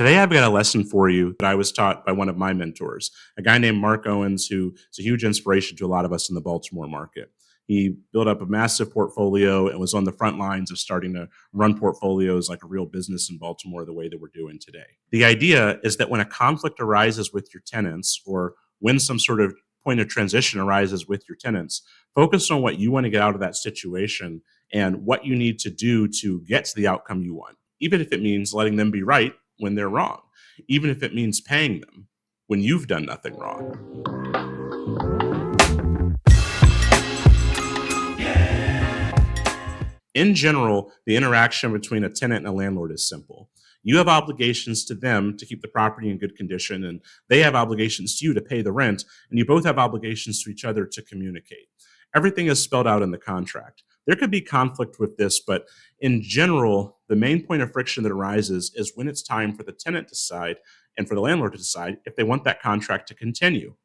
Today, I've got a lesson for you that I was taught by one of my mentors, a guy named Mark Owens, who is a huge inspiration to a lot of us in the Baltimore market. He built up a massive portfolio and was on the front lines of starting to run portfolios like a real business in Baltimore the way that we're doing today. The idea is that when a conflict arises with your tenants or when some sort of point of transition arises with your tenants, focus on what you want to get out of that situation and what you need to do to get to the outcome you want, even if it means letting them be right when they're wrong, even if it means paying them when you've done nothing wrong. In general, the interaction between a tenant and a landlord is simple. You have obligations to them to keep the property in good condition, and they have obligations to you to pay the rent, and you both have obligations to each other to communicate. Everything is spelled out in the contract. There could be conflict with this, but in general, the main point of friction that arises is when it's time for the tenant to decide and for the landlord to decide if they want that contract to continue.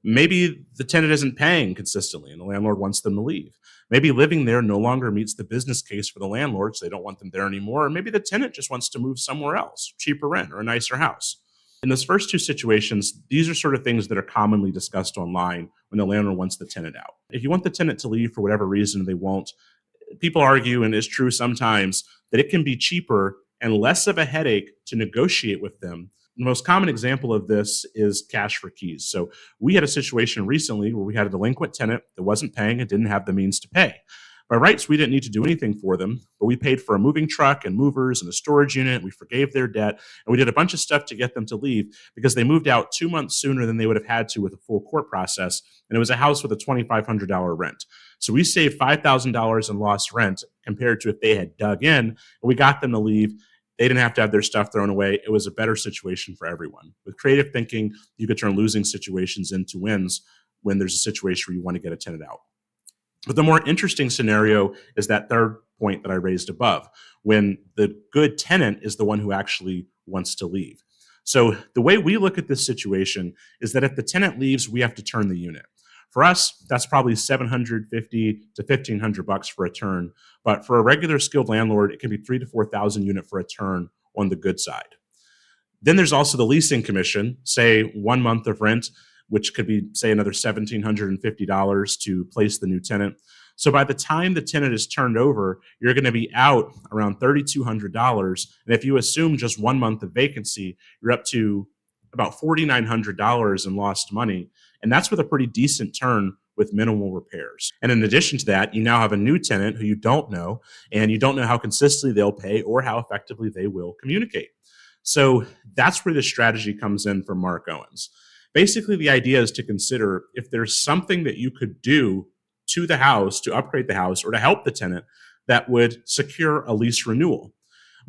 Maybe the tenant isn't paying consistently and the landlord wants them to leave. Maybe living there no longer meets the business case for the landlord, so they don't want them there anymore. Or maybe the tenant just wants to move somewhere else, cheaper rent or a nicer house. In those first two situations, these are sort of things that are commonly discussed online when the landlord wants the tenant out. If you want the tenant to leave for whatever reason they won't, people argue, and it's true sometimes, that it can be cheaper and less of a headache to negotiate with them. The most common example of this is cash for keys. So we had a situation recently where we had a delinquent tenant that wasn't paying and didn't have the means to pay. By rights, we didn't need to do anything for them, but we paid for a moving truck and movers and a storage unit. We forgave their debt, and we did a bunch of stuff to get them to leave because they moved out 2 months sooner than they would have had to with a full court process, and it was a house with a $2,500 rent. So we saved $5,000 in lost rent compared to if they had dug in, and we got them to leave. They didn't have to have their stuff thrown away. It was a better situation for everyone. With creative thinking, you could turn losing situations into wins when there's a situation where you want to get a tenant out. But the more interesting scenario is that third point that I raised above, when the good tenant is the one who actually wants to leave. So the way we look at this situation is that if the tenant leaves, we have to turn the unit. For us, that's probably $750 to $1,500 for a turn. But for a regular skilled landlord, it can be $3,000 to $4,000 unit for a turn on the good side. Then there's also the leasing commission, say 1 month of rent, which could be, say, another $1,750 to place the new tenant. So by the time the tenant is turned over, you're going to be out around $3,200. And if you assume just 1 month of vacancy, you're up to about $4,900 in lost money. And that's with a pretty decent turn with minimal repairs. And in addition to that, you now have a new tenant who you don't know, and you don't know how consistently they'll pay or how effectively they will communicate. So that's where the strategy comes in from Mark Owens. Basically, the idea is to consider if there's something that you could do to the house to upgrade the house or to help the tenant that would secure a lease renewal.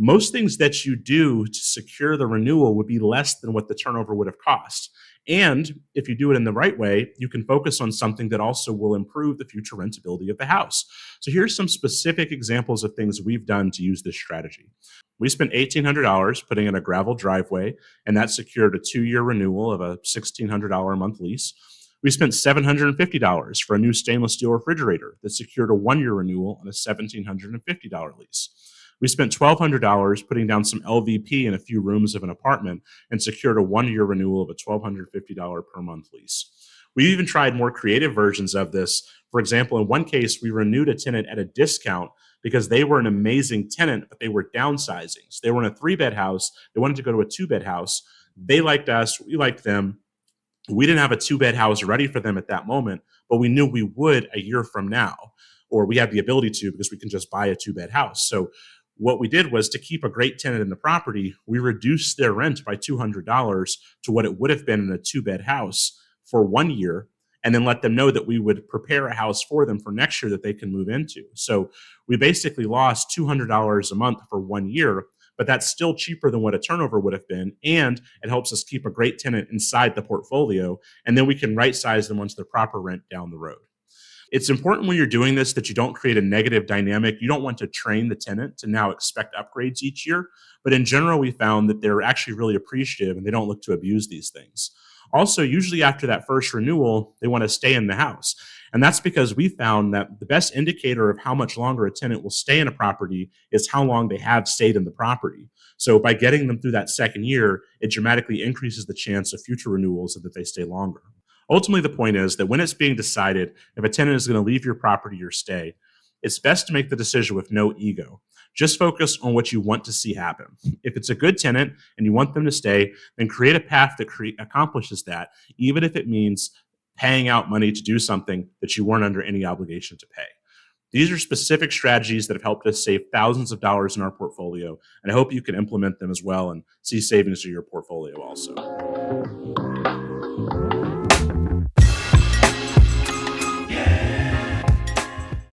Most things that you do to secure the renewal would be less than what the turnover would have cost. And if you do it in the right way, you can focus on something that also will improve the future rentability of the house. So here's some specific examples of things we've done to use this strategy. We spent $1,800 putting in a gravel driveway, and that secured a 2-year renewal of a $1,600 a month lease. We spent $750 for a new stainless steel refrigerator that secured a 1-year renewal on a $1,750 lease. We spent $1,200 putting down some LVP in a few rooms of an apartment and secured a 1-year renewal of a $1,250 per month lease. We even tried more creative versions of this. For example, in one case, we renewed a tenant at a discount because they were an amazing tenant, but they were downsizing. So they were in a 3-bed house. They wanted to go to a 2-bed house. They liked us. We liked them. We didn't have a 2-bed house ready for them at that moment, but we knew we would a year from now, or we had the ability to because we can just buy a 2-bed house. So what we did was to keep a great tenant in the property, we reduced their rent by $200 to what it would have been in a 2-bed house for 1 year, and then let them know that we would prepare a house for them for next year that they can move into. So we basically lost $200 a month for 1 year, but that's still cheaper than what a turnover would have been, and it helps us keep a great tenant inside the portfolio, and then we can right-size them once they're proper rent down the road. It's important when you're doing this that you don't create a negative dynamic. You don't want to train the tenant to now expect upgrades each year. But in general, we found that they're actually really appreciative and they don't look to abuse these things. Also, usually after that first renewal, they want to stay in the house. And that's because we found that the best indicator of how much longer a tenant will stay in a property is how long they have stayed in the property. So by getting them through that second year, it dramatically increases the chance of future renewals and that they stay longer. Ultimately, the point is that when it's being decided if a tenant is going to leave your property or stay, it's best to make the decision with no ego. Just focus on what you want to see happen. If it's a good tenant and you want them to stay, then create a path that accomplishes that, even if it means paying out money to do something that you weren't under any obligation to pay. These are specific strategies that have helped us save thousands of dollars in our portfolio, and I hope you can implement them as well and see savings to your portfolio also.